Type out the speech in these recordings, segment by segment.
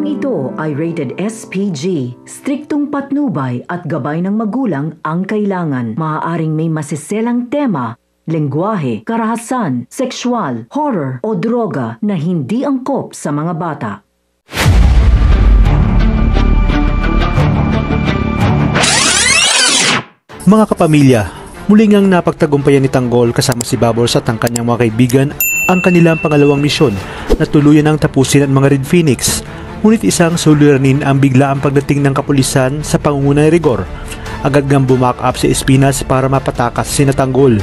Programang ito ay rated SPG. Striktong patnubay at gabay ng magulang ang kailangan. Maaaring may masiselang tema, lengguwahe, karahasan, sexual, horror o droga na hindi angkop sa mga bata. Mga kapamilya, muli ngang napagtagumpayan ni Tanggol kasama si Babors at ang kanyang mga kaibigan ang kanilang pangalawang misyon na tuluyan ang tapusin ang mga Red Phoenix. Ngunit isang suliranin ang bigla ang pagdating ng kapulisan sa pangunguna ni Rigor. Agad ngang bumak up si Espinas para mapatakas si Tanggol.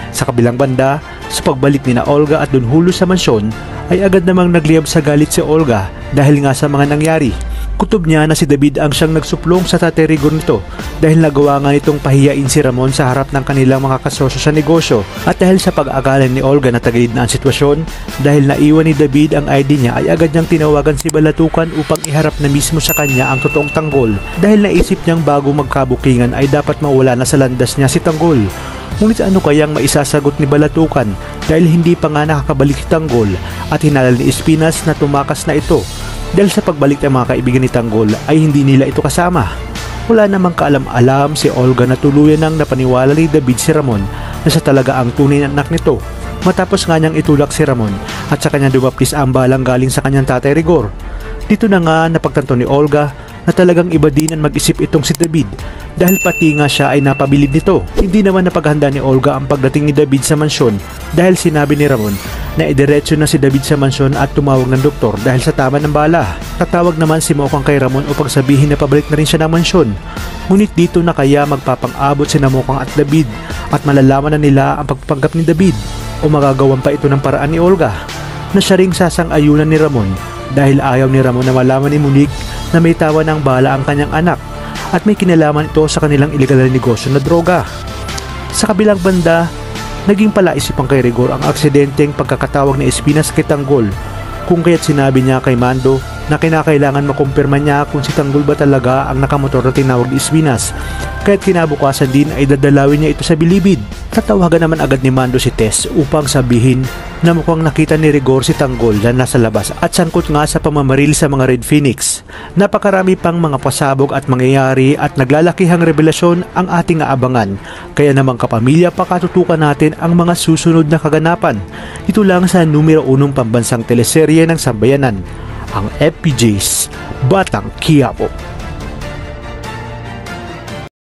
Sa kabilang banda, sa pagbalik ni na Olga at Don Julio sa mansyon, ay agad namang nagliyab sa galit si Olga dahil nga sa mga nangyari. Kutob niya na si David ang siyang nagsuplong sa Tatay Rigor nito dahil nagawa nga nitong pahiyain si Ramon sa harap ng kanilang mga kasosyo sa negosyo, at dahil sa pag-akala ni Olga na tagilid na ang sitwasyon dahil naiwan ni David ang ID niya, ay agad niyang tinawagan si Balatukan upang iharap na mismo sa kanya ang totoong Tanggol dahil naisip niyang bago magkabukingan ay dapat mawala na sa landas niya si Tanggol. Ngunit ano kayang maisasagot ni Balatukan dahil hindi pa nga nakakabalik si Tanggol, at hinalal ni Espinas na tumakas na ito dahil sa pagbalik ng mga kaibigan ni Tanggol ay hindi nila ito kasama. Wala namang kaalam-alam si Olga na tuluyan nang napaniwala ni David si Ramon na siya talaga ang tunay na anak nito, matapos nga niyang itulak si Ramon at sa kanyang dumaplis ang balang galing sa kanyang Tatay Rigor. Dito na nga napagtanto ni Olga na talagang iba din ang mag-isip itong si David dahil pati nga siya ay napabilib nito. Hindi naman napaghanda ni Olga ang pagdating ni David sa mansyon dahil sinabi ni Ramon na idiretso na si David sa mansyon at tumawag ng doktor dahil sa tama ng bala. Tatawag naman si Mokang kay Ramon upang sabihin na pabalik na rin siya ng mansyon. Ngunit dito na kaya magpapang-abot si Mokang at David at malalaman na nila ang pagpapanggap ni David o magagawan pa ito ng paraan ni Olga na siya ring sasang-ayunan ni Ramon dahil ayaw ni Ramon na malaman ni Monique na may tawa ng bala ang kanyang anak at may kinalaman ito sa kanilang iligal na negosyo na droga. Sa kabilang banda, naging palaisipan kay Rigor ang aksidenteng pagkakatawag ni Espinas kay Tanggol, kung kaya't sinabi niya kay Mando na kinakailangan makumpirma niya kung si Tanggol ba talaga ang nakamotor na tinawag ni Espinas, kaya't kinabukasan din ay dadalawin niya ito sa bilibid. Tatawagan naman agad ni Mando si Tess upang sabihin na mukhang nakita ni Rigor si Tanggol na nasa labas at sangkot nga sa pamamaril sa mga Red Phoenix. Napakarami pang mga pasabog at mangyayari at naglalakihang revelasyon ang ating aabangan, kaya namang kapamilya pakatutukan natin ang mga susunod na kaganapan. Ito lang sa numero 1 pambansang teleserye ng Sambayanan, ang FPJ's Batang Quiapo.